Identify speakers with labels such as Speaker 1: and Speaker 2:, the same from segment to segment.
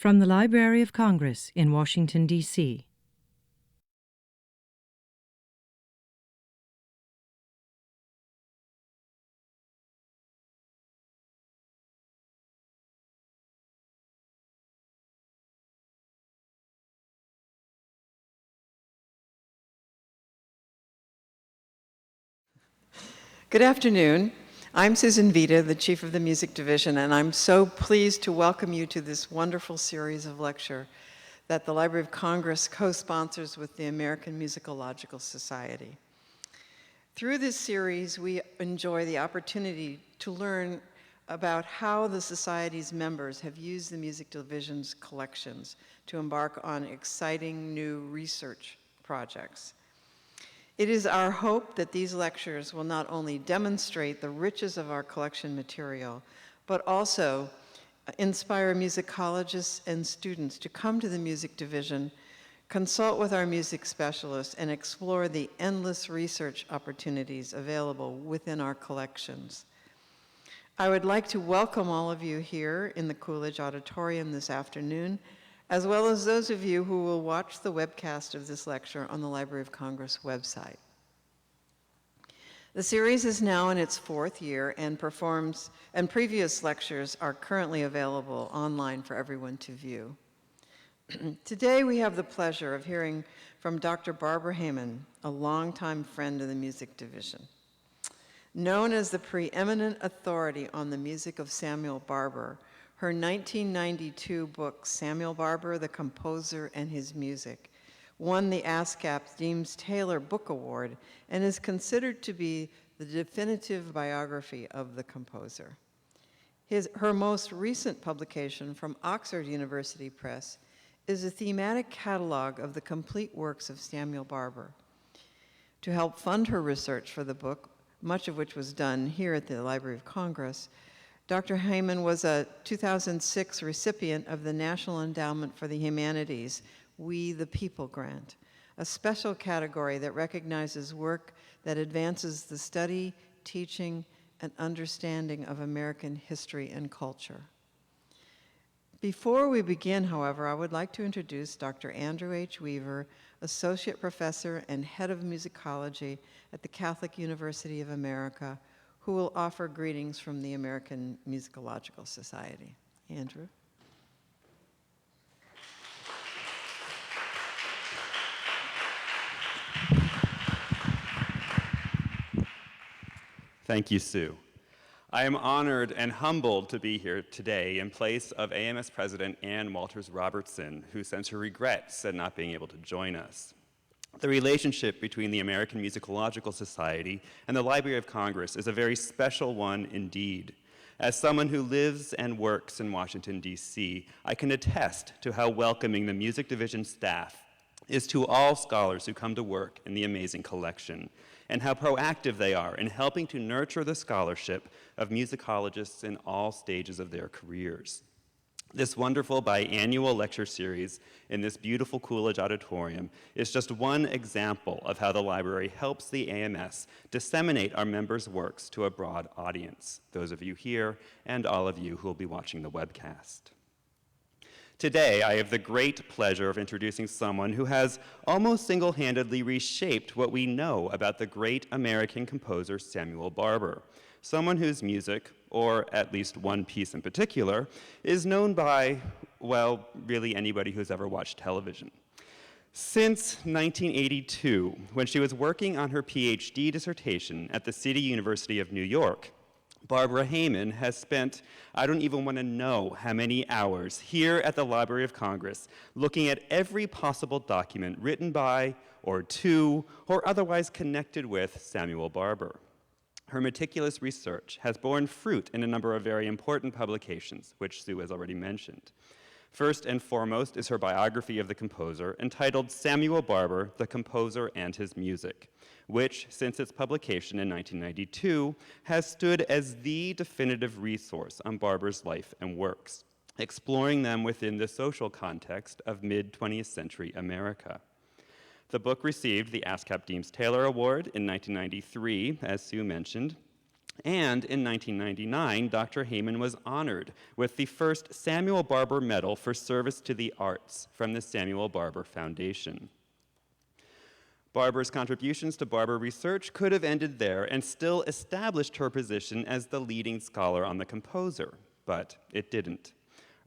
Speaker 1: From the Library of Congress in Washington, D.C.
Speaker 2: Good afternoon. I'm Susan Vita, the Chief of the Music Division, and I'm so pleased to welcome you to this wonderful series of lecture that the Library of Congress co-sponsors with the American Musicological Society. Through this series, we enjoy the opportunity to learn about how the Society's members have used the Music Division's collections to embark on exciting new research projects. It is our hope that these lectures will not only demonstrate the riches of our collection material, but also inspire musicologists and students to come to the Music Division, consult with our music specialists, and explore the endless research opportunities available within our collections. I would like to welcome all of you here in the Coolidge Auditorium this afternoon, as well as those of you who will watch the webcast of this lecture on the Library of Congress website. The series is now in its fourth year and previous lectures are currently available online for everyone to view. Today we have the pleasure of hearing from Dr. Barbara Heyman, a longtime friend of the Music Division. Known as the preeminent authority on the music of Samuel Barber, her 1992 book, Samuel Barber, the Composer and His Music, won the ASCAP Deems Taylor Book Award and is considered to be the definitive biography of the composer. Her most recent publication from Oxford University Press is a thematic catalog of the complete works of Samuel Barber. To help fund her research for the book, much of which was done here at the Library of Congress, Dr. Heyman was a 2006 recipient of the National Endowment for the Humanities We the People grant, a special category that recognizes work that advances the study, teaching, and understanding of American history and culture. Before we begin, however, I would like to introduce Dr. Andrew H. Weaver, Associate Professor and Head of Musicology at the Catholic University of America, who will offer greetings from the American Musicological Society. Andrew.
Speaker 3: Thank you, Sue. I am honored and humbled to be here today in place of AMS President Ann Walters Robertson, who sends her regrets at not being able to join us. The relationship between the American Musicological Society and the Library of Congress is a very special one indeed. As someone who lives and works in Washington, D.C., I can attest to how welcoming the Music Division staff is to all scholars who come to work in the amazing collection, and how proactive they are in helping to nurture the scholarship of musicologists in all stages of their careers. This wonderful biannual lecture series in this beautiful Coolidge Auditorium is just one example of how the library helps the AMS disseminate our members' works to a broad audience, those of you here and all of you who will be watching the webcast. Today, I have the great pleasure of introducing someone who has almost single-handedly reshaped what we know about the great American composer Samuel Barber, someone whose music, or at least one piece in particular, is known by, well, really anybody who's ever watched television. Since 1982, when she was working on her PhD dissertation at the City University of New York, Barbara Heyman has spent, I don't even want to know how many hours, here at the Library of Congress, looking at every possible document written by, or to, or otherwise connected with Samuel Barber. Her meticulous research has borne fruit in a number of very important publications, which Sue has already mentioned. First and foremost is her biography of the composer, entitled Samuel Barber, the Composer and His Music, which, since its publication in 1992, has stood as the definitive resource on Barber's life and works, exploring them within the social context of mid-20th century America. The book received the ASCAP Deems Taylor Award in 1993, as Sue mentioned, And in 1999, Dr. Heyman was honored with the first Samuel Barber Medal for Service to the Arts from the Samuel Barber Foundation. Barber's contributions to Barber research could have ended there and still established her position as the leading scholar on the composer, but it didn't.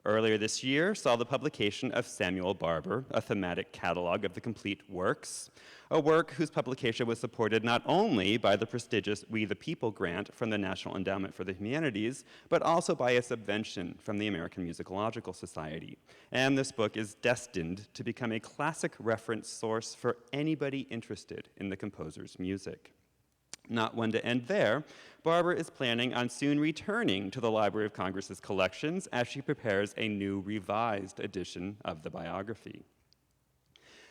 Speaker 3: Earlier this year saw the publication of Samuel Barber, a thematic catalog of the complete works, a work whose publication was supported not only by the prestigious We the People grant from the National Endowment for the Humanities, but also by a subvention from the American Musicological Society. And this book is destined to become a classic reference source for anybody interested in the composer's music. Not one to end there, Barber is planning on soon returning to the Library of Congress's collections as she prepares a new revised edition of the biography.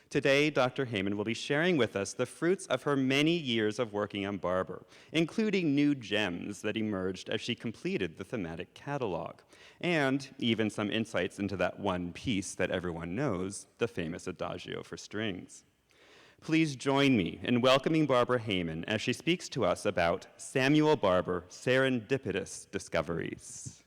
Speaker 3: Today, Dr. Heyman will be sharing with us the fruits of her many years of working on Barber, including new gems that emerged as she completed the thematic catalog, and even some insights into that one piece that everyone knows, the famous Adagio for strings. Please join me in welcoming Barbara Heyman as she speaks to us about Samuel Barber, Serendipitous Discoveries.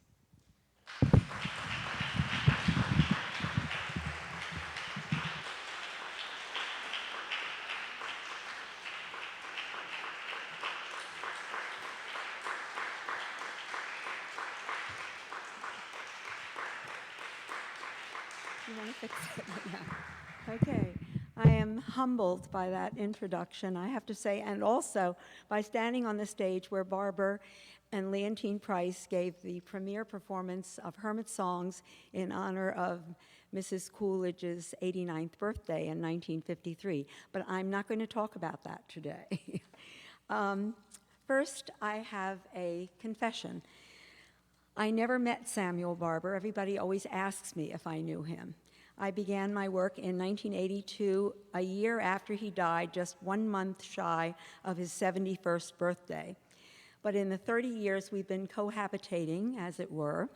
Speaker 4: You want to fix it? Yeah. Okay. I am humbled by that introduction, I have to say, and also by standing on the stage where Barber and Leontyne Price gave the premiere performance of Hermit Songs in honor of Mrs. Coolidge's 89th birthday in 1953. But I'm not going to talk about that today. First, I have a confession. I never met Samuel Barber. Everybody always asks me if I knew him. I began my work in 1982, a year after he died, just 1 month shy of his 71st birthday. But in the 30 years we've been cohabitating, as it were,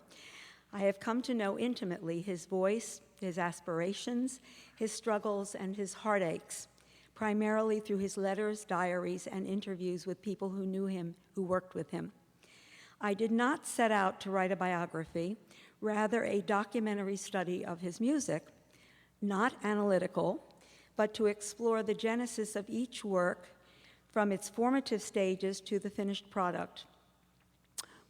Speaker 4: I have come to know intimately his voice, his aspirations, his struggles, and his heartaches, primarily through his letters, diaries, and interviews with people who knew him, who worked with him. I did not set out to write a biography, rather a documentary study of his music, not analytical, but to explore the genesis of each work from its formative stages to the finished product,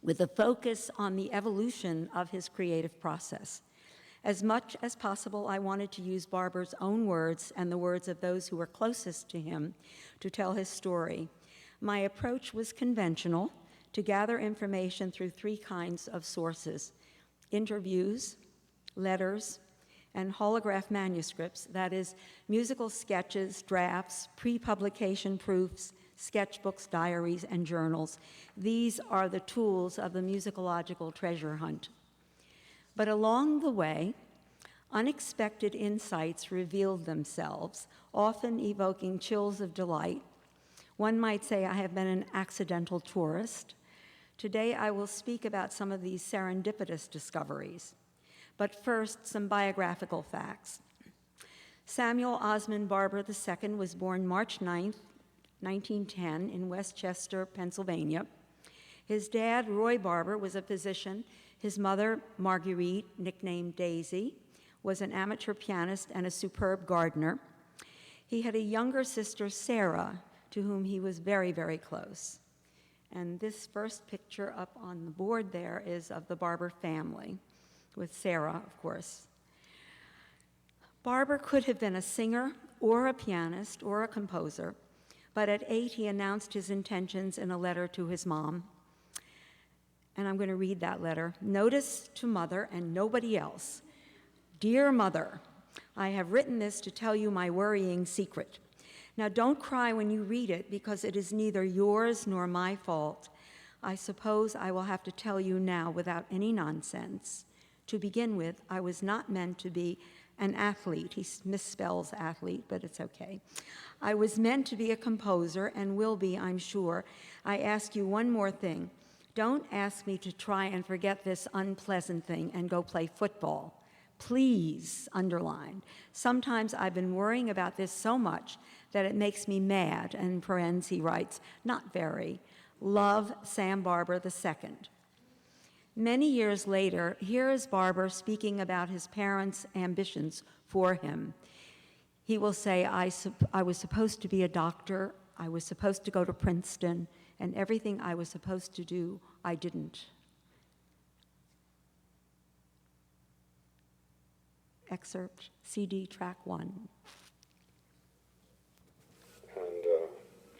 Speaker 4: with a focus on the evolution of his creative process. As much as possible, I wanted to use Barber's own words and the words of those who were closest to him to tell his story. My approach was conventional, to gather information through 3 kinds of sources: interviews, letters, and holograph manuscripts, that is, musical sketches, drafts, pre-publication proofs, sketchbooks, diaries, and journals. These are the tools of the musicological treasure hunt. But along the way, unexpected insights revealed themselves, often evoking chills of delight. One might say I have been an accidental tourist. Today, I will speak about some of these serendipitous discoveries. But first, some biographical facts. Samuel Osmond Barber II was born March 9, 1910, in Westchester, Pennsylvania. His dad, Roy Barber, was a physician. His mother, Marguerite, nicknamed Daisy, was an amateur pianist and a superb gardener. He had a younger sister, Sarah, to whom he was very, very close. And this first picture up on the board there is of the Barber family, with Sarah, of course. Barber could have been a singer or a pianist or a composer, but at 8 he announced his intentions in a letter to his mom. And I'm going to read that letter. Notice to Mother and nobody else. Dear Mother, I have written this to tell you my worrying secret. Now, don't cry when you read it, because it is neither yours nor my fault. I suppose I will have to tell you now without any nonsense. To begin with, I was not meant to be an athlete. He misspells athlete, but it's okay. I was meant to be a composer and will be, I'm sure. I ask you one more thing. Don't ask me to try and forget this unpleasant thing and go play football. Please, underline. Sometimes I've been worrying about this so much that it makes me mad, and parens he writes, not very. Love, Sam Barber II. Many years later, here is Barber speaking about his parents' ambitions for him. He will say, I was supposed to be a doctor, I was supposed to go to Princeton, and everything I was supposed to do, I didn't. Excerpt, CD track 1.
Speaker 5: And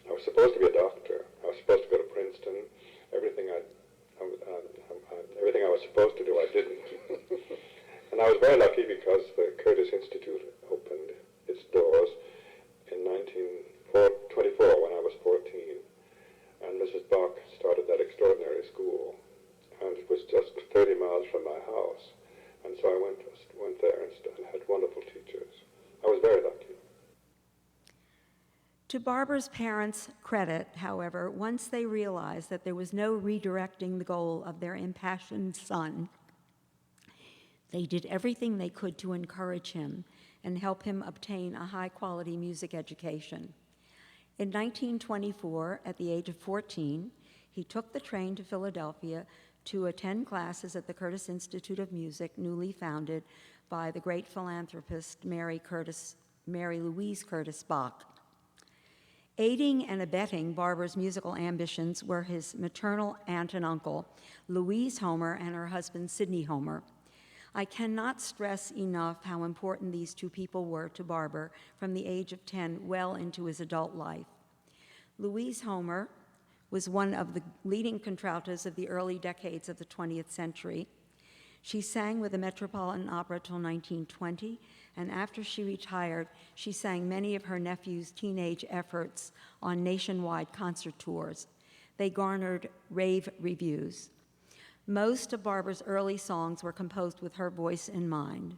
Speaker 5: I was supposed to be a doctor. I was supposed to go to Princeton. Everything I was supposed to do, I didn't. And I was very lucky because the Curtis Institute opened its doors in 1924 when I was 14. And Mrs. Bach started that extraordinary school. And it was just 30 miles from my house. And so I went there and had wonderful teachers. I was very lucky.
Speaker 4: To Barber's parents' credit, however, once they realized that there was no redirecting the goal of their impassioned son, they did everything they could to encourage him and help him obtain a high-quality music education. In 1924, at the age of 14, he took the train to Philadelphia to attend classes at the Curtis Institute of Music, newly founded by the great philanthropist Mary Louise Curtis Bach. Aiding and abetting Barber's musical ambitions were his maternal aunt and uncle, Louise Homer, and her husband, Sidney Homer. I cannot stress enough how important these two people were to Barber from the age of 10 well into his adult life. Louise Homer was one of the leading contraltos of the early decades of the 20th century. She sang with the Metropolitan Opera till 1920, and after she retired, she sang many of her nephew's teenage efforts on nationwide concert tours. They garnered rave reviews. Most of Barber's early songs were composed with her voice in mind.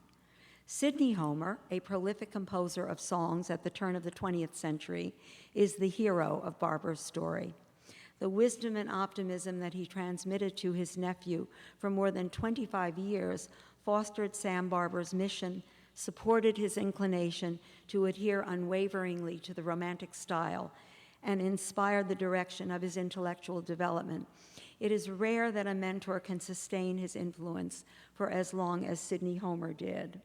Speaker 4: Sidney Homer, a prolific composer of songs at the turn of the 20th century, is the hero of Barber's story. The wisdom and optimism that he transmitted to his nephew for more than 25 years fostered Sam Barber's mission, supported his inclination to adhere unwaveringly to the Romantic style, and inspired the direction of his intellectual development. It is rare that a mentor can sustain his influence for as long as Sidney Homer did.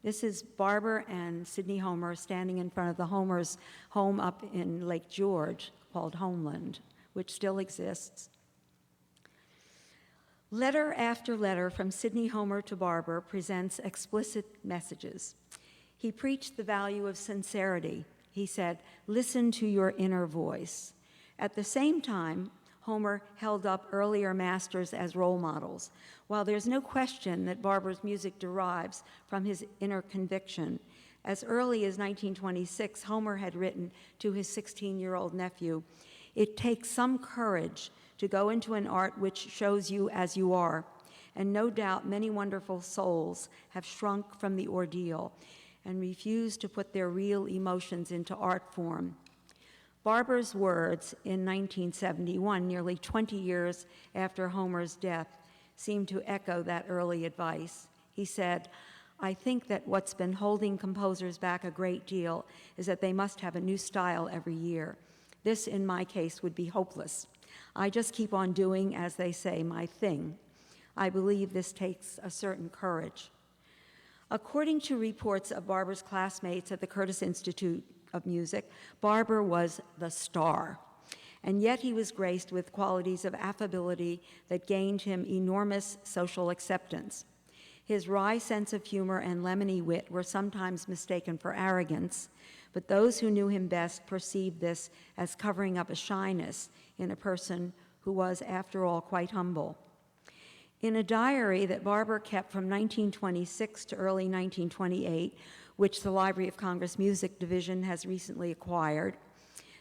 Speaker 4: This is Barber and Sidney Homer standing in front of the Homers' home up in Lake George called Homeland, which still exists. Letter after letter from Sidney Homer to Barber presents explicit messages. He preached the value of sincerity. He said, "Listen to your inner voice." At the same time, Homer held up earlier masters as role models. While there's no question that Barber's music derives from his inner conviction, as early as 1926, Homer had written to his 16-year-old nephew, "It takes some courage to go into an art which shows you as you are, and no doubt many wonderful souls have shrunk from the ordeal and refused to put their real emotions into art form." Barber's words in 1971, nearly 20 years after Homer's death, seem to echo that early advice. He said, "I think that what's been holding composers back a great deal is that they must have a new style every year. This, in my case, would be hopeless. I just keep on doing, as they say, my thing. I believe this takes a certain courage." According to reports of Barber's classmates at the Curtis Institute of Music, Barber was the star, and yet he was graced with qualities of affability that gained him enormous social acceptance. His wry sense of humor and lemony wit were sometimes mistaken for arrogance, but those who knew him best perceived this as covering up a shyness in a person who was, after all, quite humble. In a diary that Barber kept from 1926 to early 1928, which the Library of Congress Music Division has recently acquired,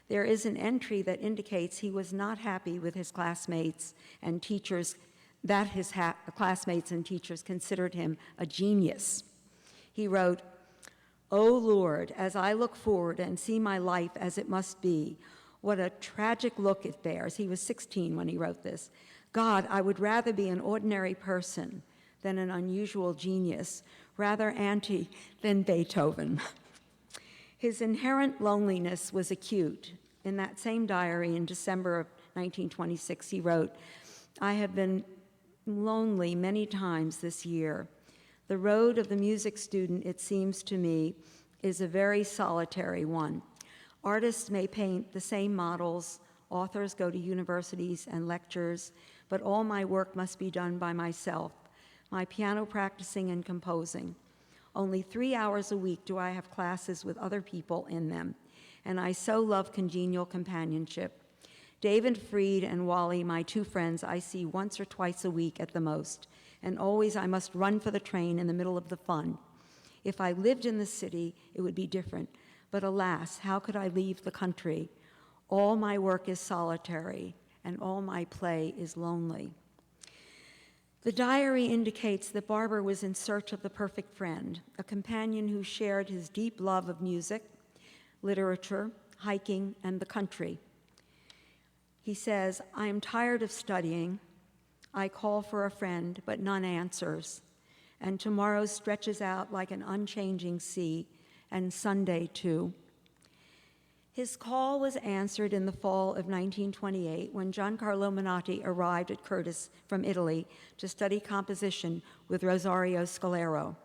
Speaker 4: there is an entry that indicates he was not happy with his classmates and teachers, that his classmates and teachers considered him a genius. He wrote, "O Lord, as I look forward and see my life as it must be, what a tragic look it bears." He was 16 when he wrote this. "God, I would rather be an ordinary person than an unusual genius, rather anti than Beethoven." His inherent loneliness was acute. In that same diary in December of 1926, he wrote, "I have been lonely many times this year. The road of the music student, it seems to me, is a very solitary one. Artists may paint the same models, authors go to universities and lectures, but all my work must be done by myself, my piano practicing and composing. Only 3 hours a week do I have classes with other people in them, and I so love congenial companionship. David Freed and Wally, my two friends, I see once or twice a week at the most, and always I must run for the train in the middle of the fun. If I lived in the city, it would be different, but alas, how could I leave the country? All my work is solitary, and all my play is lonely." The diary indicates that Barber was in search of the perfect friend, a companion who shared his deep love of music, literature, hiking, and the country. He says, "I am tired of studying. I call for a friend, but none answers. And tomorrow stretches out like an unchanging sea, and Sunday too." His call was answered in the fall of 1928 when Giancarlo Menotti arrived at Curtis from Italy to study composition with Rosario Scalero.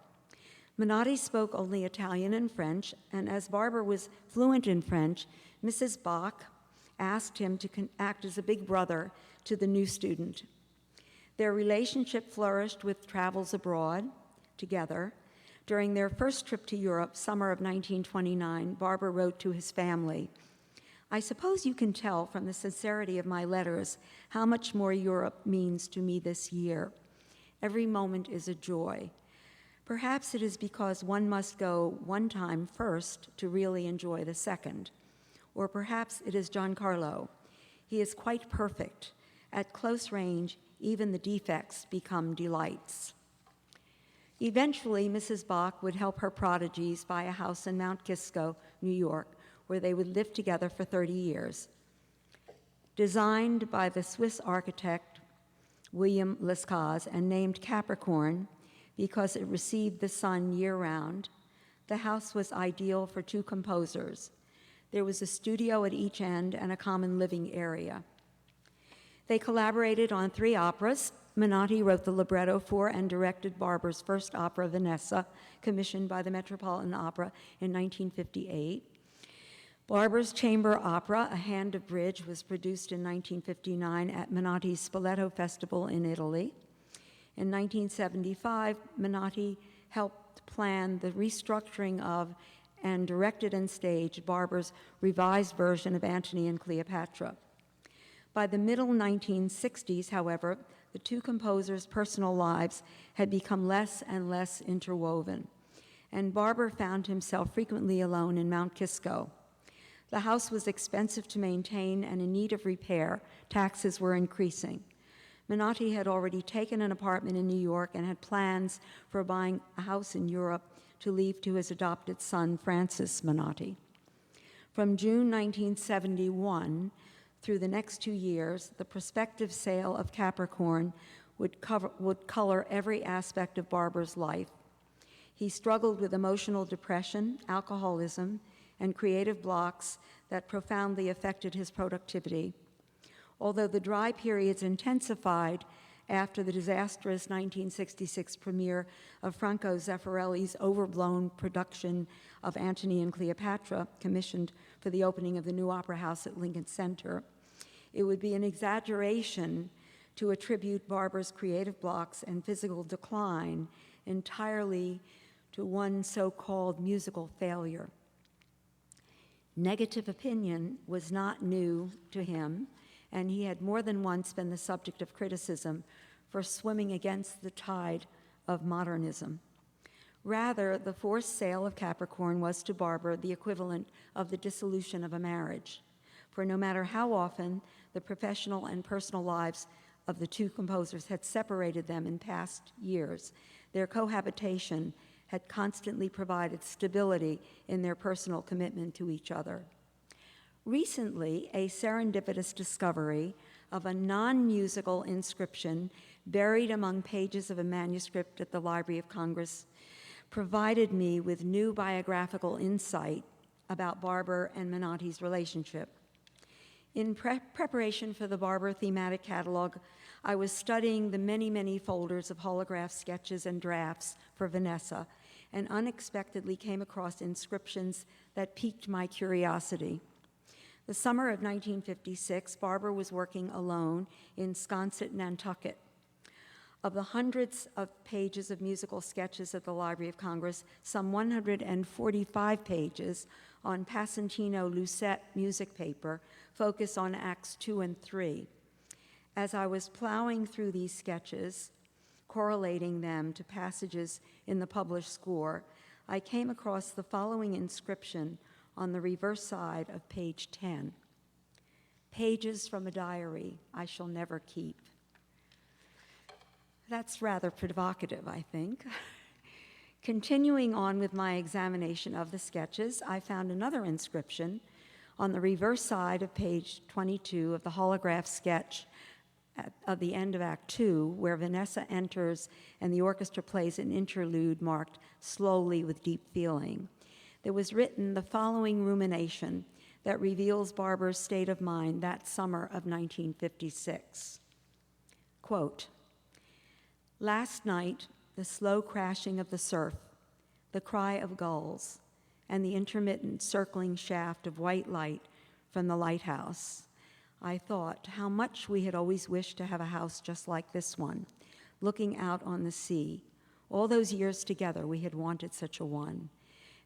Speaker 4: Menotti spoke only Italian and French, and as Barber was fluent in French, Mrs. Bach asked him to act as a big brother to the new student. Their relationship flourished with travels abroad together. During their first trip to Europe, summer of 1929, Barber wrote to his family, "I suppose you can tell from the sincerity of my letters how much more Europe means to me this year. Every moment is a joy. Perhaps it is because one must go one time first to really enjoy the second. Or perhaps it is Giancarlo. He is quite perfect. At close range, even the defects become delights." Eventually, Mrs. Bach would help her prodigies buy a house in Mount Kisco, New York, where they would live together for 30 years. Designed by the Swiss architect William Lescaz and named Capricorn because it received the sun year-round, the house was ideal for two composers. There was a studio at each end and a common living area. They collaborated on 3 operas. Menotti wrote the libretto for and directed Barber's first opera, Vanessa, commissioned by the Metropolitan Opera in 1958. Barber's chamber opera, A Hand of Bridge, was produced in 1959 at Menotti's Spoleto Festival in Italy. In 1975, Menotti helped plan the restructuring of and directed and staged Barber's revised version of Antony and Cleopatra. By the middle 1960s, however, the two composers' personal lives had become less and less interwoven, and Barber found himself frequently alone in Mount Kisco. The house was expensive to maintain and in need of repair. Taxes were increasing. Menotti had already taken an apartment in New York and had plans for buying a house in Europe to leave to his adopted son, Francis Menotti. From June 1971 through the next 2 years, the prospective sale of Capricorn would color every aspect of Barber's life. He struggled with emotional depression, alcoholism, and creative blocks that profoundly affected his productivity. Although the dry periods intensified after the disastrous 1966 premiere of Franco Zeffirelli's overblown production of Antony and Cleopatra, commissioned for the opening of the new Opera House at Lincoln Center, it would be an exaggeration to attribute Barber's creative blocks and physical decline entirely to one so-called musical failure. Negative opinion was not new to him, and he had more than once been the subject of criticism for swimming against the tide of modernism. Rather, the forced sale of Capricorn was to Barber the equivalent of the dissolution of a marriage, for no matter how often the professional and personal lives of the two composers had separated them in past years, their cohabitation had constantly provided stability in their personal commitment to each other. Recently, a serendipitous discovery of a non-musical inscription buried among pages of a manuscript at the Library of Congress provided me with new biographical insight about Barber and Menotti's relationship. In preparation for the Barber thematic catalog, I was studying the many, many folders of holograph sketches and drafts for Vanessa, and unexpectedly came across inscriptions that piqued my curiosity. The summer of 1956, Barber was working alone in Sconset, Nantucket. Of the hundreds of pages of musical sketches at the Library of Congress, some 145 pages on Passantino Lucette music paper focus on Acts 2 and 3. As I was plowing through these sketches, correlating them to passages in the published score, I came across the following inscription on the reverse side of page 10. "Pages from a diary I shall never keep." That's rather provocative, I think. Continuing on with my examination of the sketches, I found another inscription on the reverse side of page 22 of the holograph sketch of the end of Act 2, where Vanessa enters and the orchestra plays an interlude marked "Slowly with Deep Feeling." There was written the following rumination that reveals Barber's state of mind that summer of 1956. Quote, "Last night, the slow crashing of the surf, the cry of gulls, and the intermittent circling shaft of white light from the lighthouse. I thought how much we had always wished to have a house just like this one, looking out on the sea. All those years together, we had wanted such a one.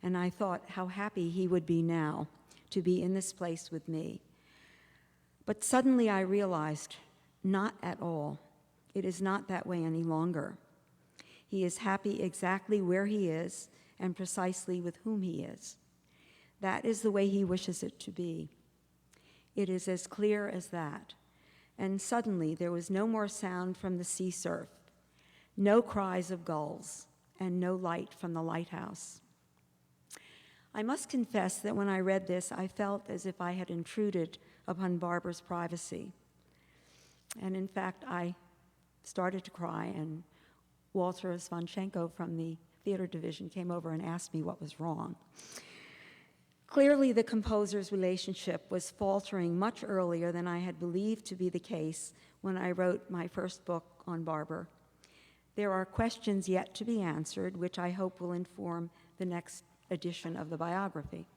Speaker 4: And I thought how happy he would be now to be in this place with me. But suddenly I realized, not at all. It is not that way any longer. He is happy exactly where he is and precisely with whom he is. That is the way he wishes it to be. It is as clear as that. And suddenly there was no more sound from the sea surf, no cries of gulls, and no light from the lighthouse." I must confess that when I read this, I felt as if I had intruded upon Barber's privacy. And in fact, I started to cry, and Walter Svanchenko from the theater division came over and asked me what was wrong. Clearly, the composer's relationship was faltering much earlier than I had believed to be the case when I wrote my first book on Barber. There are questions yet to be answered, which I hope will inform the next edition of the biography.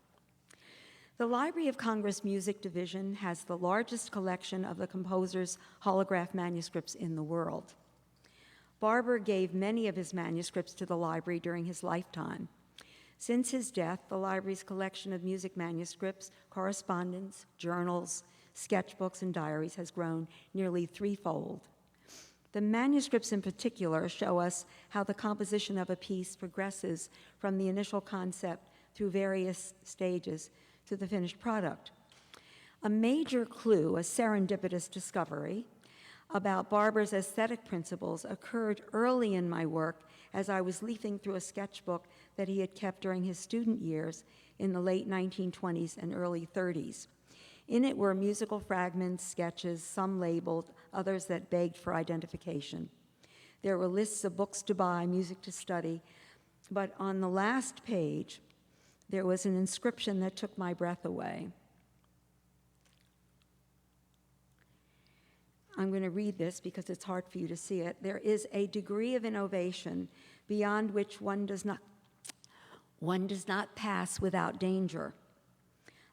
Speaker 4: The Library of Congress Music Division has the largest collection of the composer's holograph manuscripts in the world. Barber gave many of his manuscripts to the library during his lifetime. Since his death, the library's collection of music manuscripts, correspondence, journals, sketchbooks, and diaries has grown nearly threefold. The manuscripts in particular show us how the composition of a piece progresses from the initial concept through various stages to the finished product. A major clue, a serendipitous discovery, about Barber's aesthetic principles occurred early in my work as I was leafing through a sketchbook that he had kept during his student years in the late 1920s and early 30s. In it were musical fragments, sketches, some labeled, others that begged for identification. There were lists of books to buy, music to study, but on the last page, there was an inscription that took my breath away. I'm going to read this because it's hard for you to see it. "There is a degree of innovation beyond which one does not pass without danger.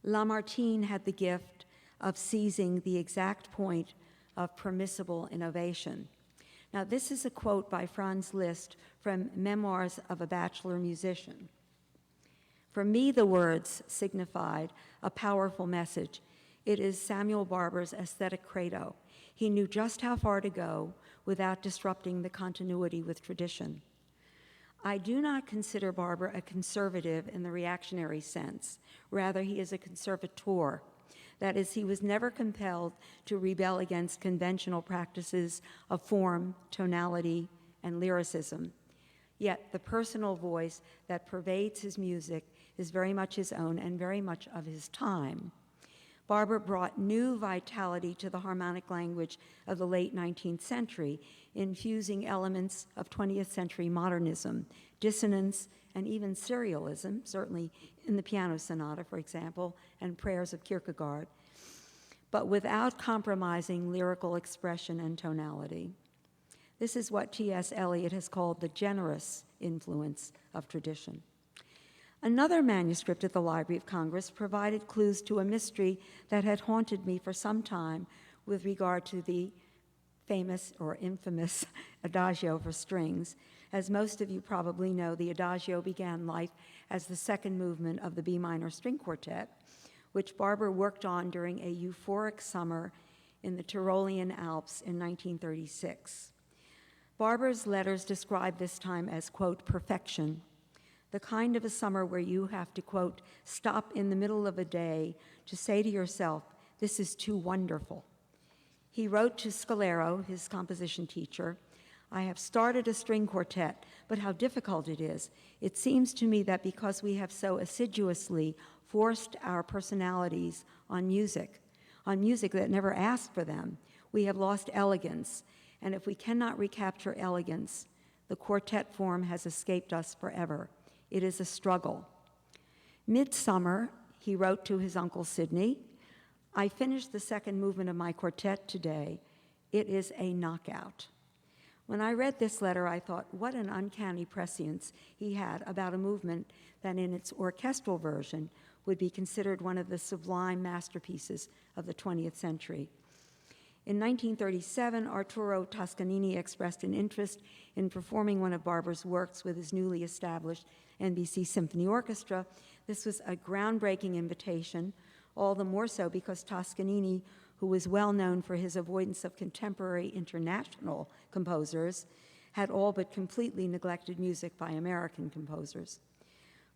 Speaker 4: Lamartine had the gift of seizing the exact point of permissible innovation." Now, this is a quote by Franz Liszt from Memoirs of a Bachelor Musician. For me, the words signified a powerful message. It is Samuel Barber's aesthetic credo. He knew just how far to go without disrupting the continuity with tradition. I do not consider Barber a conservative in the reactionary sense. Rather, he is a conservator. That is, he was never compelled to rebel against conventional practices of form, tonality, and lyricism. Yet the personal voice that pervades his music is very much his own and very much of his time. Barber brought new vitality to the harmonic language of the late 19th century, infusing elements of 20th century modernism, dissonance, and even serialism, certainly in the piano sonata, for example, and prayers of Kierkegaard. but without compromising lyrical expression and tonality. This is what T.S. Eliot has called the generous influence of tradition. Another manuscript at the Library of Congress provided clues to a mystery that had haunted me for some time with regard to the famous or infamous Adagio for strings. As most of you probably know, the Adagio began life as the second movement of the B minor string quartet, which Barber worked on during a euphoric summer in the Tyrolean Alps in 1936. Barber's letters describe this time as, quote, perfection, the kind of a summer where you have to, quote, stop in the middle of a day to say to yourself, this is too wonderful. He wrote to Scalero, his composition teacher, I have started a string quartet, but how difficult it is. It seems to me that because we have so assiduously forced our personalities on music that never asked for them, we have lost elegance. And if we cannot recapture elegance, the quartet form has escaped us forever. It is a struggle. Midsummer, he wrote to his uncle Sidney, I finished the second movement of my quartet today. It is a knockout. When I read this letter, I thought, what an uncanny prescience he had about a movement that in its orchestral version would be considered one of the sublime masterpieces of the 20th century. In 1937, Arturo Toscanini expressed an interest in performing one of Barber's works with his newly established NBC Symphony Orchestra. This was a groundbreaking invitation, all the more so because Toscanini, who was well known for his avoidance of contemporary international composers, had all but completely neglected music by American composers.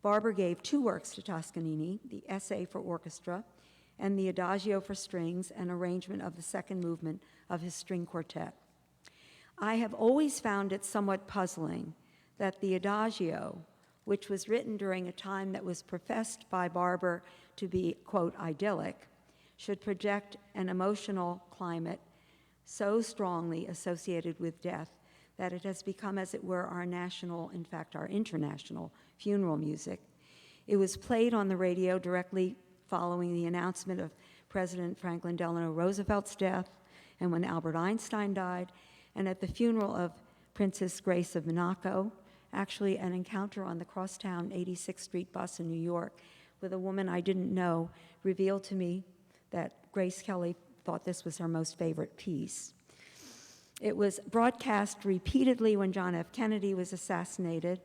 Speaker 4: Barber gave two works to Toscanini, the Essay for Orchestra and the Adagio for strings, an arrangement of the second movement of his string quartet. I have always found it somewhat puzzling that the Adagio, which was written during a time that was professed by Barber to be, quote, idyllic, should project an emotional climate so strongly associated with death that it has become, as it were, our national, in fact, our international funeral music. It was played on the radio directly following the announcement of President Franklin Delano Roosevelt's death and when Albert Einstein died, and at the funeral of Princess Grace of Monaco, actually an encounter on the crosstown 86th Street bus in New York with a woman I didn't know revealed to me that Grace Kelly thought this was her most favorite piece. It was broadcast repeatedly when John F. Kennedy was assassinated,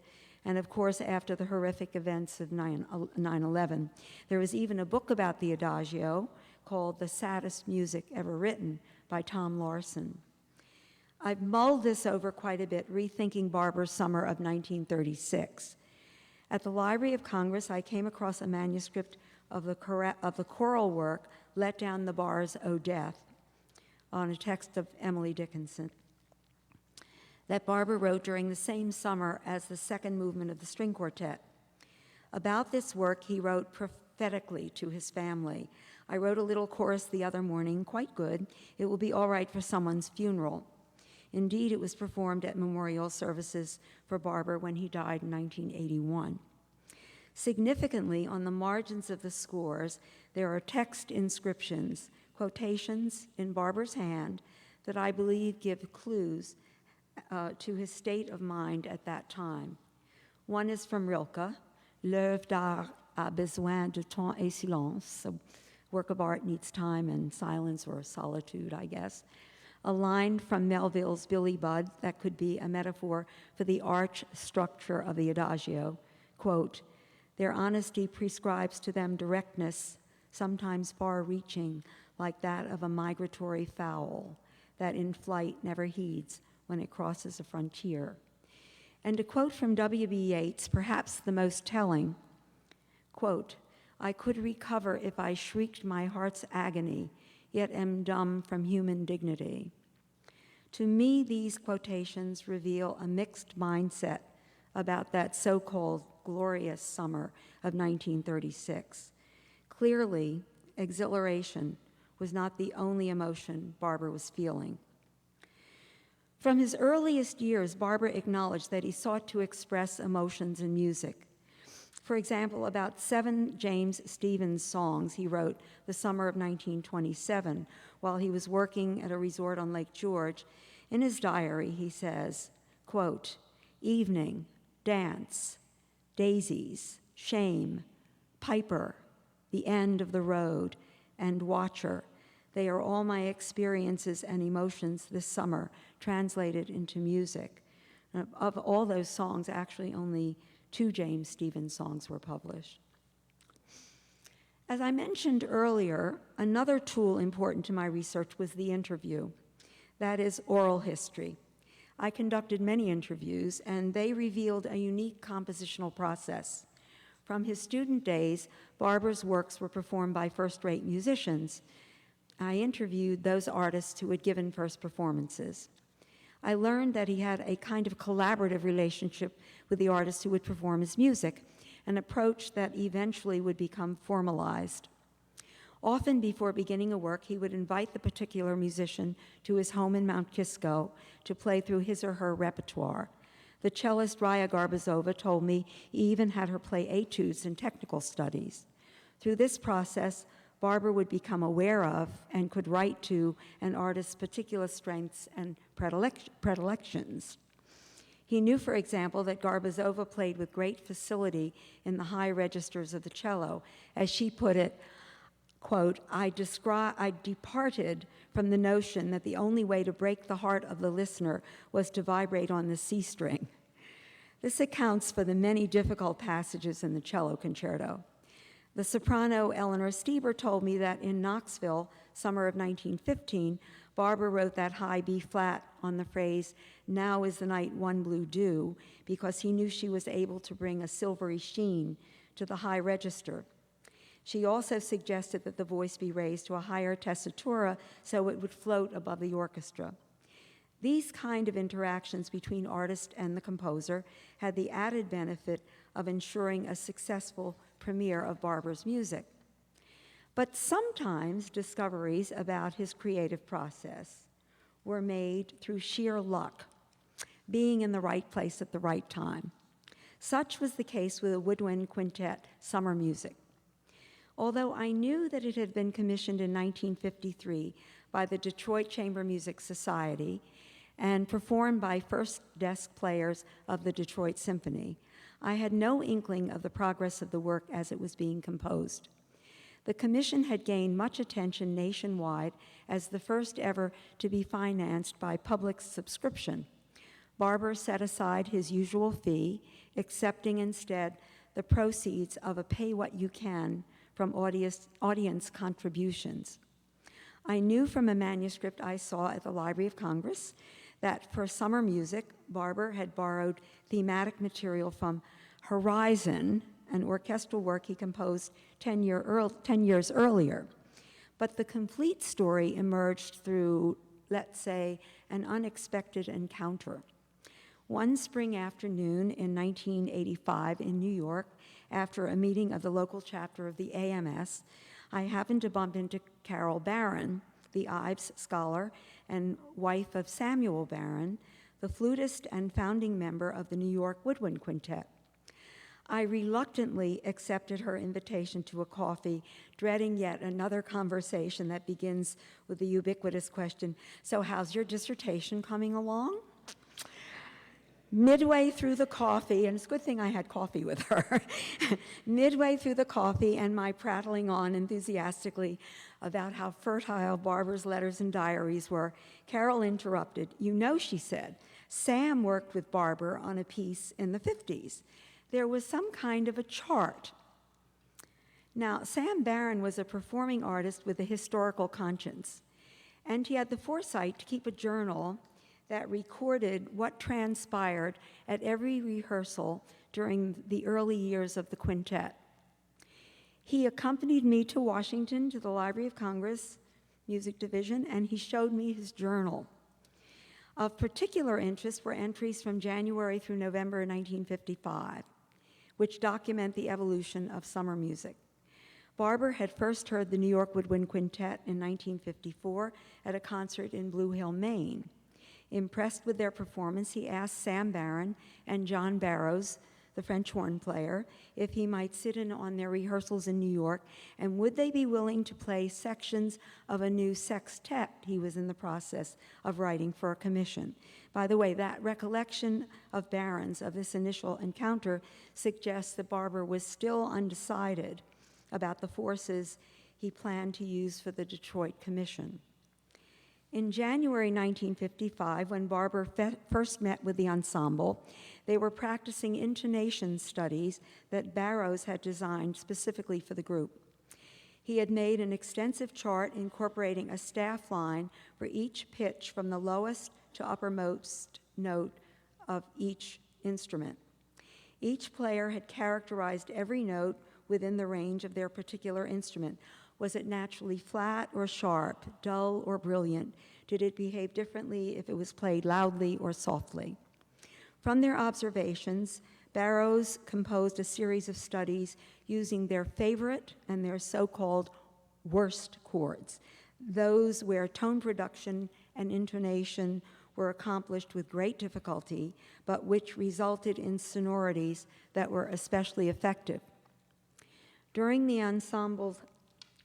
Speaker 4: and of course after the horrific events of 9/11. There was even a book about the Adagio called The Saddest Music Ever Written by Tom Larson. I've mulled this over quite a bit, rethinking Barber's summer of 1936. At the Library of Congress, I came across a manuscript of the choral work, Let Down the Bars, O Death, on a text of Emily Dickinson, that Barber wrote during the same summer as the second movement of the string quartet. About this work, he wrote prophetically to his family. I wrote a little chorus the other morning, quite good. It will be all right for someone's funeral. Indeed, it was performed at memorial services for Barber when he died in 1981. Significantly, on the margins of the scores, there are text inscriptions, quotations in Barber's hand that I believe give clues to his state of mind at that time. One is from Rilke, L'œuvre d'art a besoin de temps et silence. A work of art needs time and silence or solitude, I guess. A line from Melville's Billy Budd that could be a metaphor for the arch structure of the Adagio. Quote, their honesty prescribes to them directness, sometimes far-reaching, like that of a migratory fowl that in flight never heeds when it crosses a frontier. And a quote from W.B. Yeats, perhaps the most telling, quote, I could recover if I shrieked my heart's agony, yet am dumb from human dignity. To me, these quotations reveal a mixed mindset about that so-called glorious summer of 1936. Clearly, exhilaration was not the only emotion Barber was feeling. From his earliest years, Barber acknowledged that he sought to express emotions in music. For example, about 7 James Stephens songs he wrote the summer of 1927 while he was working at a resort on Lake George. In his diary, he says, quote, "Evening, dance, daisies, shame, piper, the end of the road, and watcher. They are all my experiences and emotions this summer, translated into music." Of all those songs, actually only 2 James Stephens songs were published. As I mentioned earlier, another tool important to my research was the interview, that is, oral history. I conducted many interviews, and they revealed a unique compositional process. From his student days, Barber's works were performed by first-rate musicians. I interviewed those artists who had given first performances. I learned that he had a kind of collaborative relationship with the artists who would perform his music, an approach that eventually would become formalized. Often before beginning a work, he would invite the particular musician to his home in Mount Kisco to play through his or her repertoire. The cellist Raya Garbazova told me he even had her play etudes in technical studies. Through this process, Barber would become aware of and could write to an artist's particular strengths and predilections. He knew, for example, that Garbazova played with great facility in the high registers of the cello. As she put it, quote, I departed from the notion that the only way to break the heart of the listener was to vibrate on the C string. This accounts for the many difficult passages in the cello concerto. The soprano Eleanor Stieber told me that in Knoxville, summer of 1915, Barber wrote that high B flat on the phrase, "Now is the night one blue dew," because he knew she was able to bring a silvery sheen to the high register. She also suggested that the voice be raised to a higher tessitura so it would float above the orchestra. These kind of interactions between artist and the composer had the added benefit of ensuring a successful premiere of Barber's music. But sometimes discoveries about his creative process were made through sheer luck, being in the right place at the right time. Such was the case with the Woodwind Quintet Summer Music. Although I knew that it had been commissioned in 1953 by the Detroit Chamber Music Society and performed by first desk players of the Detroit Symphony, I had no inkling of the progress of the work as it was being composed. The commission had gained much attention nationwide as the first ever to be financed by public subscription. Barber set aside his usual fee, accepting instead the proceeds of a pay-what-you-can from audience contributions. I knew from a manuscript I saw at the Library of Congress that for summer music, Barber had borrowed thematic material from Horizon, an orchestral work he composed 10 years earlier. But the complete story emerged through, let's say, an unexpected encounter. One spring afternoon in 1985 in New York, after a meeting of the local chapter of the AMS, I happened to bump into Carol Barron, the Ives scholar and wife of Samuel Barron, the flutist and founding member of the New York Woodwind Quintet. I reluctantly accepted her invitation to a coffee, dreading yet another conversation that begins with the ubiquitous question, "So how's your dissertation coming along?" Midway through the coffee, and it's a good thing I had coffee with her, midway through the coffee and my prattling on enthusiastically about how fertile Barber's letters and diaries were, Carol interrupted. "You know," she said, "Sam worked with Barber on a piece in the 50s. There was some kind of a chart." Now, Sam Barron was a performing artist with a historical conscience, and he had the foresight to keep a journal that recorded what transpired at every rehearsal during the early years of the quintet. He accompanied me to Washington to the Library of Congress Music Division, and he showed me his journal. Of particular interest were entries from January through November 1955, which document the evolution of summer music. Barber had first heard the New York Woodwind Quintet in 1954 at a concert in Blue Hill, Maine. Impressed with their performance, he asked Sam Barron and John Barrows, the French horn player, if he might sit in on their rehearsals in New York, and would they be willing to play sections of a new sextet he was in the process of writing for a commission. By the way, that recollection of Barron's of this initial encounter suggests that Barber was still undecided about the forces he planned to use for the Detroit Commission. In January 1955, when Barber first met with the ensemble, they were practicing intonation studies that Barrows had designed specifically for the group. He had made an extensive chart incorporating a staff line for each pitch from the lowest to uppermost note of each instrument. Each player had characterized every note within the range of their particular instrument. Was it naturally flat or sharp, dull or brilliant? Did it behave differently if it was played loudly or softly? From their observations, Barrows composed a series of studies using their favorite and their so-called worst chords, those where tone production and intonation were accomplished with great difficulty, but which resulted in sonorities that were especially effective. During the ensemble's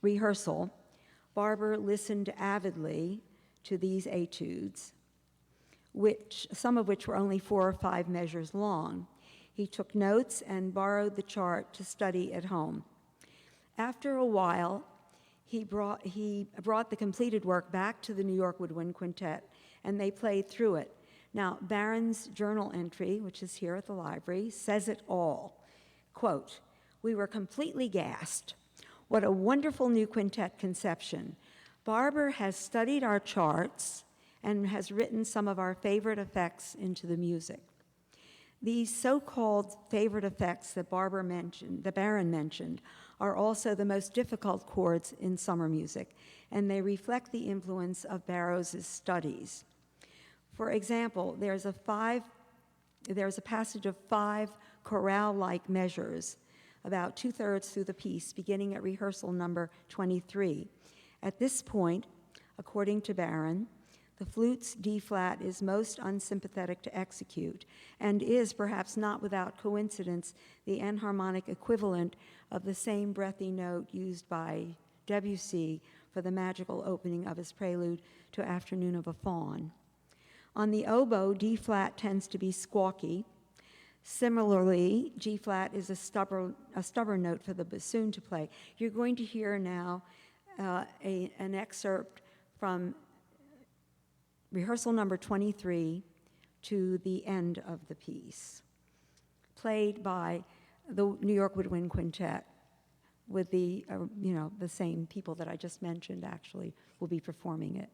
Speaker 4: rehearsal, Barber listened avidly to these etudes, some of which were only 4 or 5 measures long. He took notes and borrowed the chart to study at home. After a while, he brought the completed work back to the New York Woodwind Quintet, and they played through it. Now, Barron's journal entry, which is here at the library, says it all. Quote, "We were completely gassed. What a wonderful new quintet conception. Barber has studied our charts and has written some of our favorite effects into the music." These so-called favorite effects that Baron mentioned, are also the most difficult chords in summer music, and they reflect the influence of Barrow's studies. For example, there's a passage of 5 chorale-like measures, about 2/3 through the piece, beginning at rehearsal number 23. At this point, according to Barron, the flute's D-flat is most unsympathetic to execute, and is, perhaps not without coincidence, the enharmonic equivalent of the same breathy note used by Debussy for the magical opening of his prelude to Afternoon of a Faun. On the oboe, D-flat tends to be squawky. Similarly, G-flat is a stubborn note for the bassoon to play. You're going to hear now an excerpt from rehearsal number 23 to the end of the piece, played by the New York Woodwind Quintet with the same people that I just mentioned actually will be performing it.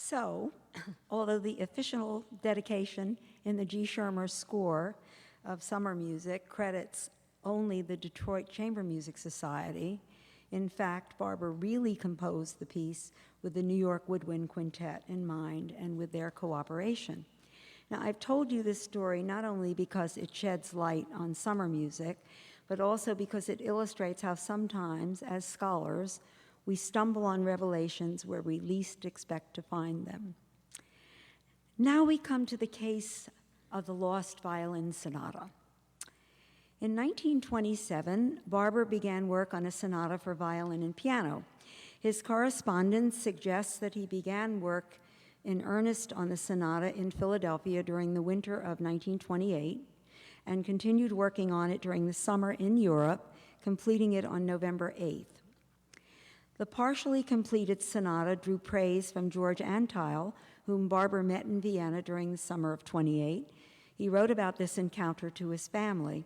Speaker 4: So, although the official dedication in the G. Schirmer score of summer music credits only the Detroit Chamber Music Society, in fact, Barber really composed the piece with the New York Woodwind Quintet in mind and with their cooperation. Now, I've told you this story not only because it sheds light on summer music, but also because it illustrates how sometimes, as scholars, we stumble on revelations where we least expect to find them. Now we come to the case of the Lost Violin Sonata. In 1927, Barber began work on a sonata for violin and piano. His correspondence suggests that he began work in earnest on the sonata in Philadelphia during the winter of 1928 and continued working on it during the summer in Europe, completing it on November 8th. The partially completed sonata drew praise from George Antheil, whom Barber met in Vienna during the summer of 28. He wrote about this encounter to his family.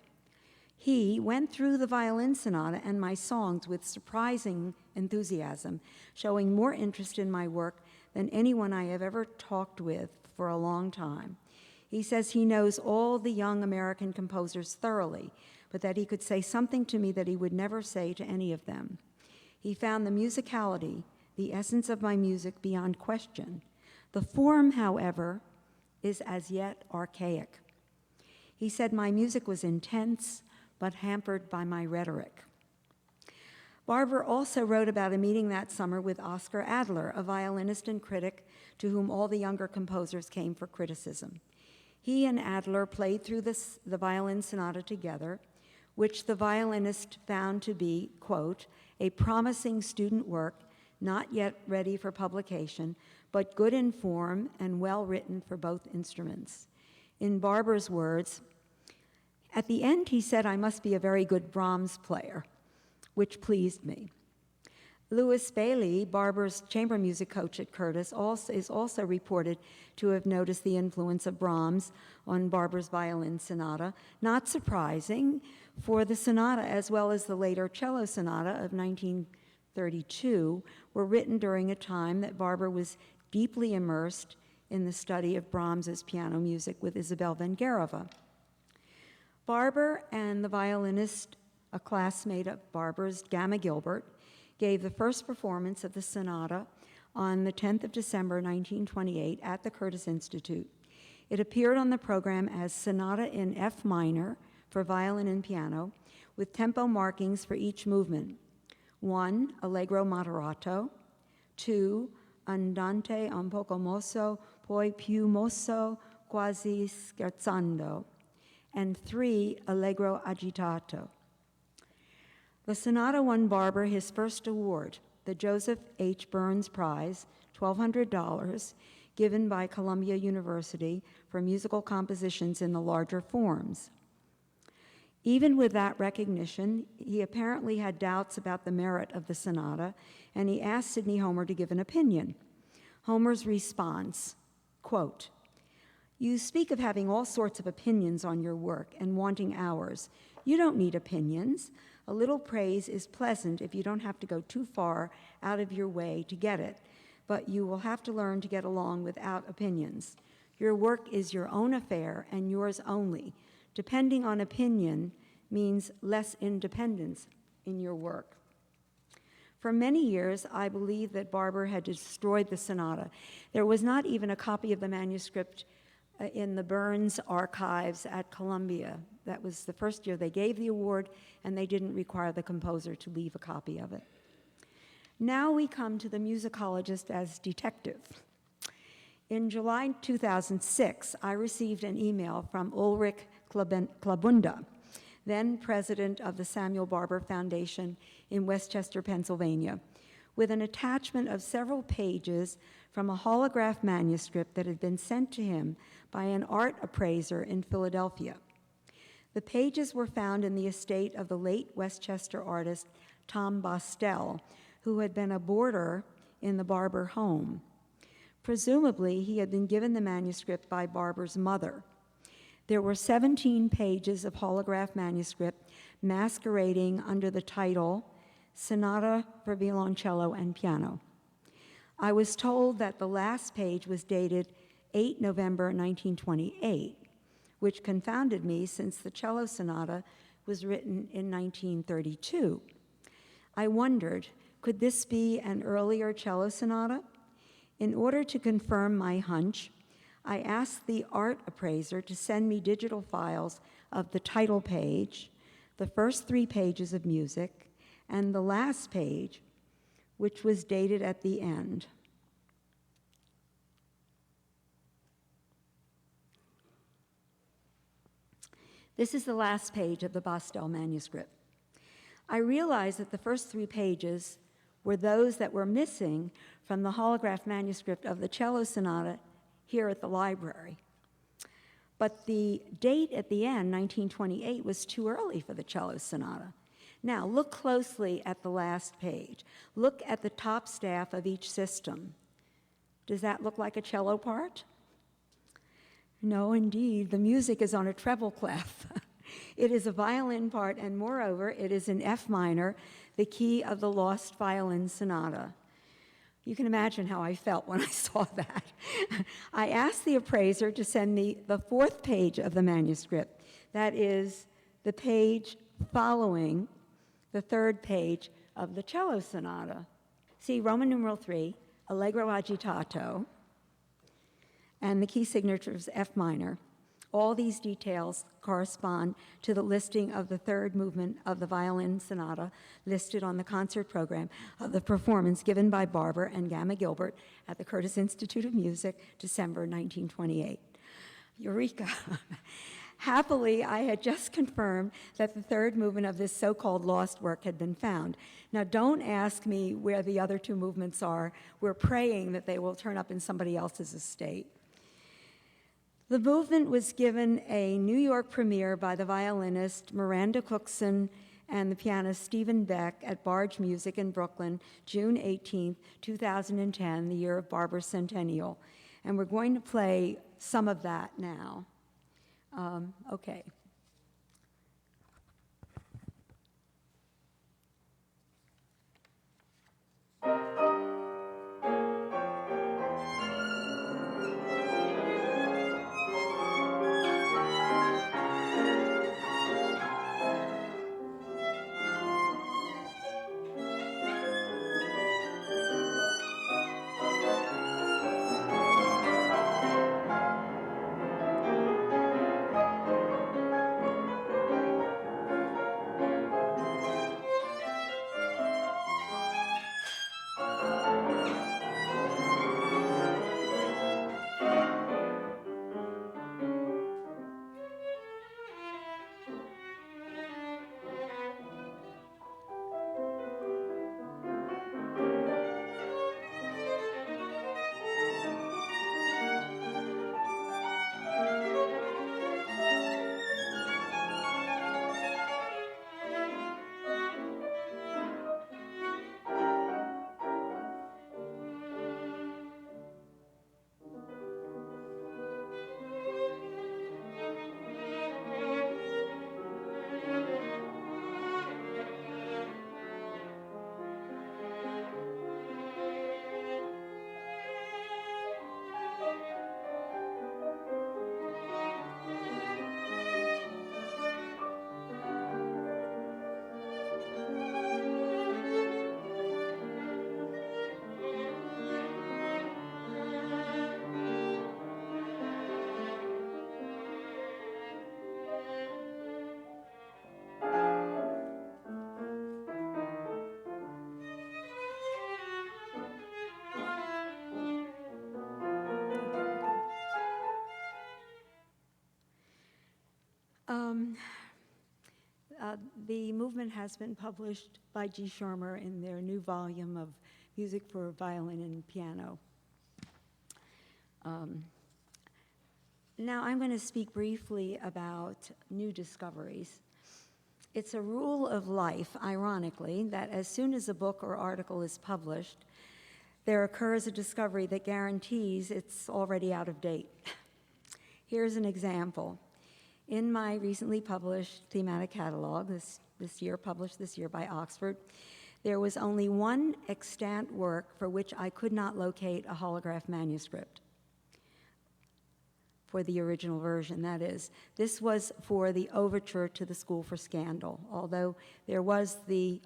Speaker 4: He went through the violin sonata and my songs with surprising enthusiasm, showing more interest in my work than anyone I have ever talked with for a long time. He says he knows all the young American composers thoroughly, but that he could say something to me that he would never say to any of them. He found the musicality, the essence of my music, beyond question. The form, however, is as yet archaic. He said my music was intense, but hampered by my rhetoric. Barber also wrote about a meeting that summer with Oscar Adler, a violinist and critic to whom all the younger composers came for criticism. He and Adler played through the violin sonata together, which the violinist found to be, quote, a promising student work, not yet ready for publication, but good in form and well written for both instruments. In Barber's words, at the end he said I must be a very good Brahms player, which pleased me. Louis Bailey, Barber's chamber music coach at Curtis, is also reported to have noticed the influence of Brahms on Barber's violin sonata. Not surprising, for the sonata, as well as the later cello sonata of 1932, were written during a time that Barber was deeply immersed in the study of Brahms's piano music with Isabel Vengerova. Barber and the violinist, a classmate of Barber's, Gamma Gilbert, gave the first performance of the sonata on the 10th of December, 1928, at the Curtis Institute. It appeared on the program as Sonata in F minor for violin and piano, with tempo markings for each movement. 1, Allegro moderato. 2, Andante un poco mosso, poi più mosso, quasi scherzando. And 3, Allegro agitato. The sonata won Barber his first award, the Joseph H. Burns Prize, $1,200, given by Columbia University for musical compositions in the larger forms. Even with that recognition, he apparently had doubts about the merit of the sonata, and he asked Sidney Homer to give an opinion. Homer's response, quote, you speak of having all sorts of opinions on your work and wanting ours. You don't need opinions. A little praise is pleasant if you don't have to go too far out of your way to get it, but you will have to learn to get along without opinions. Your work is your own affair and yours only. Depending on opinion means less independence in your work. For many years, I believed that Barber had destroyed the sonata. There was not even a copy of the manuscript in the Burns archives at Columbia. That was the first year they gave the award, and they didn't require the composer to leave a copy of it. Now we come to the musicologist as detective. In July 2006, I received an email from Ulrich Klabunda, then president of the Samuel Barber Foundation in Westchester, Pennsylvania, with an attachment of several pages from a holograph manuscript that had been sent to him by an art appraiser in Philadelphia. The pages were found in the estate of the late Westchester artist Tom Bostell, who had been a boarder in the Barber home. Presumably, he had been given the manuscript by Barber's mother. There were 17 pages of holograph manuscript masquerading under the title Sonata for Violoncello and Piano. I was told that the last page was dated 8 November 1928, which confounded me since the cello sonata was written in 1932. I wondered, could this be an earlier cello sonata? In order to confirm my hunch, I asked the art appraiser to send me digital files of the title page, the first 3 pages of music, and the last page, which was dated at the end. This is the last page of the Bostell manuscript. I realized that the first 3 pages were those that were missing from the holograph manuscript of the cello sonata here at the library. But the date at the end, 1928, was too early for the cello sonata. Now, look closely at the last page. Look at the top staff of each system. Does that look like a cello part? No, indeed. The music is on a treble clef. It is a violin part, and moreover, it is in F minor, the key of the Lost Violin Sonata. You can imagine how I felt when I saw that. I asked the appraiser to send me the 4th page of the manuscript. That is the page following the 3rd page of the cello sonata. See Roman numeral 3, Allegro agitato, and the key signature is F minor. All these details correspond to the listing of the 3rd movement of the violin sonata listed on the concert program of the performance given by Barber and Gamma Gilbert at the Curtis Institute of Music, December 1928. Eureka! Happily, I had just confirmed that the 3rd movement of this so-called lost work had been found. Now, don't ask me where the other 2 movements are. We're praying that they will turn up in somebody else's estate. The movement was given a New York premiere by the violinist Miranda Cookson and the pianist Stephen Beck at Barge Music in Brooklyn, June 18, 2010, the year of Barber's centennial. And we're going to play some of that now. Okay. The movement has been published by G. Schirmer in their new volume of Music for Violin and Piano. Now I'm going to speak briefly about new discoveries. It's a rule of life, ironically, that as soon as a book or article is published, there occurs a discovery that guarantees it's already out of date. Here's an example. In my recently published thematic catalog, published this year by Oxford, there was only one extant work for which I could not locate a holograph manuscript. For the original version, that is. This was for the overture to the School for Scandal, although there was the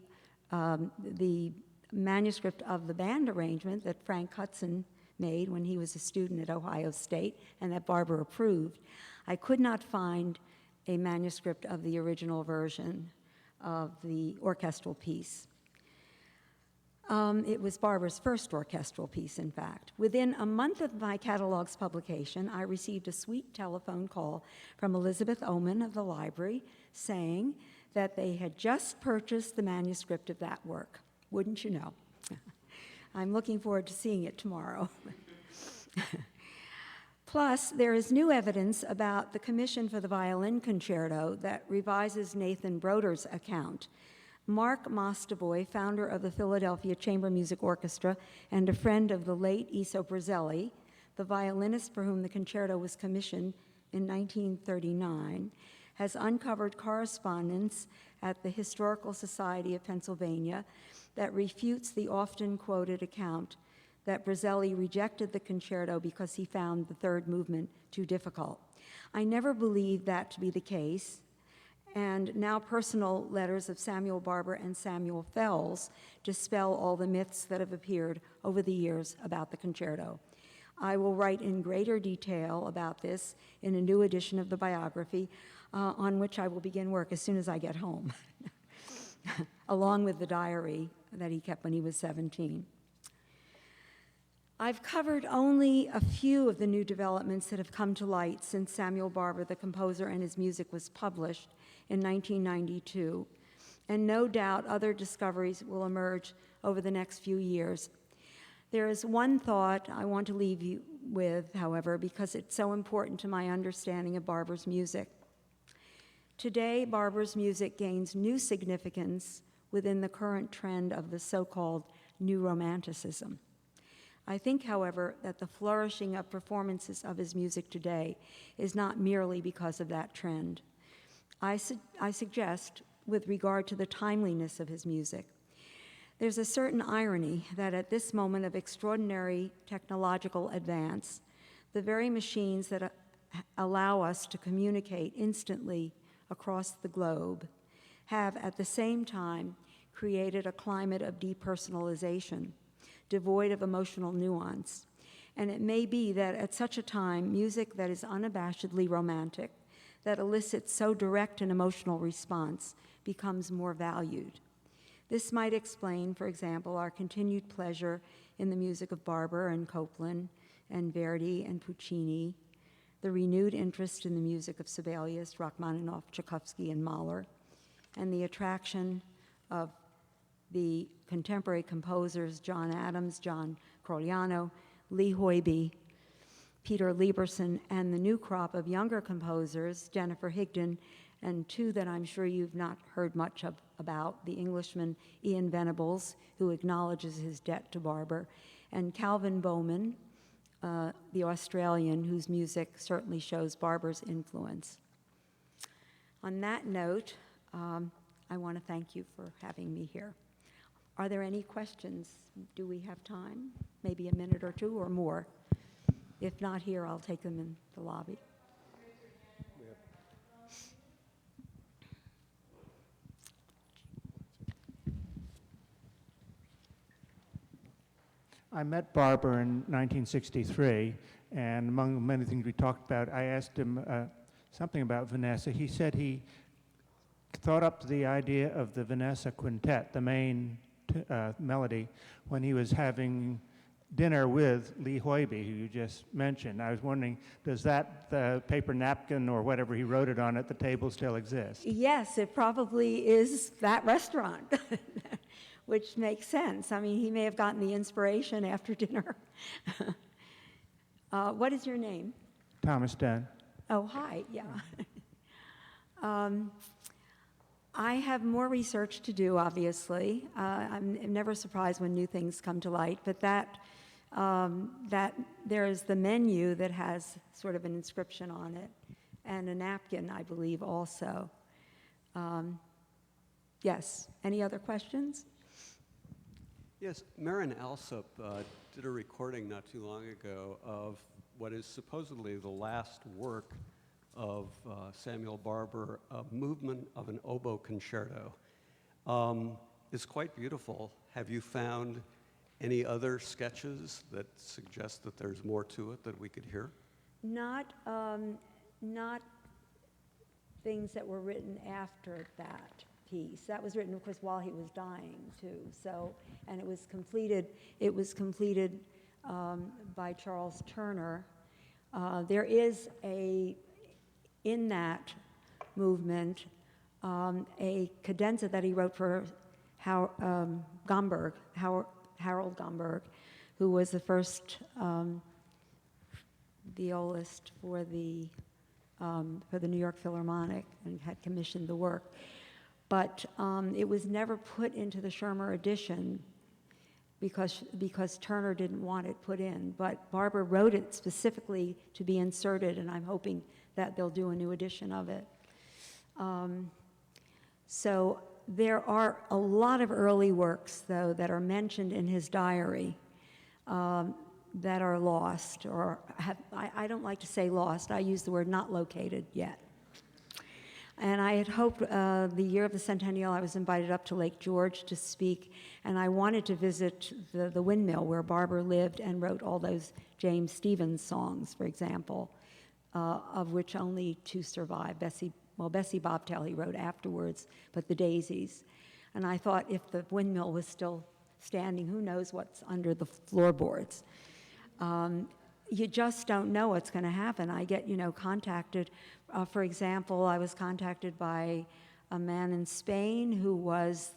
Speaker 4: manuscript of the band arrangement that Frank Hudson made when he was a student at Ohio State and that Barber approved. I could not find a manuscript of the original version of the orchestral piece. It was Barber's first orchestral piece, in fact. Within a month of my catalog's publication, I received a sweet telephone call from Elizabeth Oman of the library saying that they had just purchased the manuscript of that work. Wouldn't you know? I'm looking forward to seeing it tomorrow. Plus, there is new evidence about the commission for the Violin Concerto that revises Nathan Broder's account. Mark Mostovoy, founder of the Philadelphia Chamber Music Orchestra and a friend of the late Iso Brazzelli, the violinist for whom the concerto was commissioned in 1939, has uncovered correspondence at the Historical Society of Pennsylvania that refutes the often quoted account that Brazzelli rejected the concerto because he found the third movement too difficult. I never believed that to be the case, and now personal letters of Samuel Barber and Samuel Fells dispel all the myths that have appeared over the years about the concerto. I will write in greater detail about this in a new edition of the biography, on which I will begin work as soon as I get home, along with the diary that he kept when he was 17. I've covered only a few of the new developments that have come to light since Samuel Barber, the composer, and his music was published in 1992, and no doubt other discoveries will emerge over the next few years. There is one thought I want to leave you with, however, because it's so important to my understanding of Barber's music. Today, Barber's music gains new significance within the current trend of the so-called New Romanticism. I think, however, that the flourishing of performances of his music today is not merely because of that trend. I suggest, with regard to the timeliness of his music, there's a certain irony that at this moment of extraordinary technological advance, the very machines that allow us to communicate instantly across the globe have at the same time created a climate of depersonalization, devoid of emotional nuance. And it may be that at such a time, music that is unabashedly romantic, that elicits so direct an emotional response, becomes more valued. This might explain, for example, our continued pleasure in the music of Barber and Copland and Verdi and Puccini, the renewed interest in the music of Sibelius, Rachmaninoff, Tchaikovsky, and Mahler, and the attraction of the contemporary composers John Adams, John Croliano, Lee Hoybe, Peter Lieberson, and the new crop of younger composers, Jennifer Higdon, and two that I'm sure you've not heard much about, the Englishman Ian Venables, who acknowledges his debt to Barber, and Calvin Bowman, the Australian, whose music certainly shows Barber's influence. On that note, I want to thank you for having me here. Are there any questions? Do we have time? Maybe a minute or two or more. If not here, I'll take them in the lobby.
Speaker 6: I met Barber in 1963, and among many things we talked about, I asked him something about Vanessa. He said he thought up the idea of the Vanessa Quintet, the main melody, when he was having dinner with Lee Hoybe, who you just mentioned. I was wondering, does that paper napkin or whatever he wrote it on at the table still exist?
Speaker 4: Yes, it probably is that restaurant, which makes sense. I mean, he may have gotten the inspiration after dinner. What is your name?
Speaker 6: Thomas Dunn.
Speaker 4: Oh, hi, yeah. I have more research to do, obviously. I'm never surprised when new things come to light, but that there is the menu that has sort of an inscription on it, and a napkin, I believe, also. Yes, any other questions?
Speaker 7: Yes, Marin Alsop did a recording not too long ago of what is supposedly the last work of Samuel Barber, a movement of an oboe concerto. It's quite beautiful. Have you found any other sketches that suggest that there's more to it that we could hear?
Speaker 4: Not things that were written after that piece. That was written, of course, while he was dying too. So, and it was completed. It was completed by Charles Turner. There is in that movement a cadenza that he wrote for Harold Gomberg, who was the first violist for the New York Philharmonic and had commissioned the work. But it was never put into the Schirmer edition because Turner didn't want it put in. But Barber wrote it specifically to be inserted, and I'm hoping that they'll do a new edition of it. So there are a lot of early works, though, that are mentioned in his diary that are lost, or I don't like to say lost, I use the word not located yet. And I had hoped the year of the centennial, I was invited up to Lake George to speak, and I wanted to visit the windmill where Barber lived and wrote all those James Stephens songs, for example, of which only 2 survive. Bessie Bobtail he wrote afterwards, but the Daisies. And I thought if the windmill was still standing, who knows what's under the floorboards. You just don't know what's going to happen. I get, contacted. For example, I was contacted by a man in Spain who was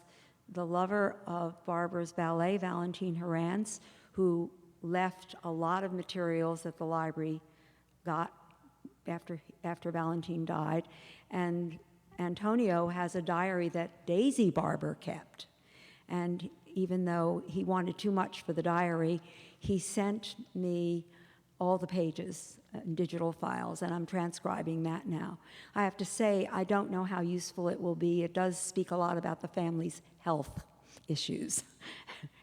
Speaker 4: the lover of Barber's ballet, Valentin Herranz, who left a lot of materials that the library got after Valentin died. And Antonio has a diary that Daisy Barber kept. And even though he wanted too much for the diary, he sent me all the pages in digital files, and I'm transcribing that now. I have to say, I don't know how useful it will be. It does speak a lot about the family's health issues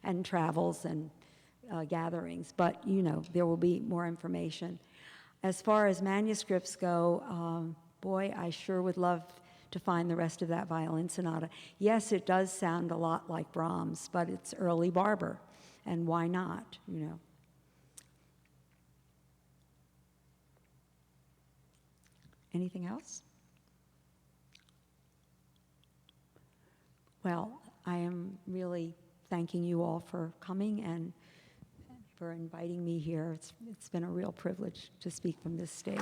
Speaker 4: and travels and gatherings, but there will be more information. As far as manuscripts go, boy, I sure would love to find the rest of that violin sonata. Yes, it does sound a lot like Brahms, but it's early Barber, and why not, Anything else? Well, I am really thanking you all for coming and for inviting me here. It's been a real privilege to speak from this stage.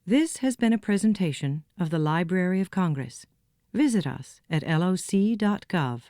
Speaker 1: This has been a presentation of the Library of Congress. Visit us at loc.gov.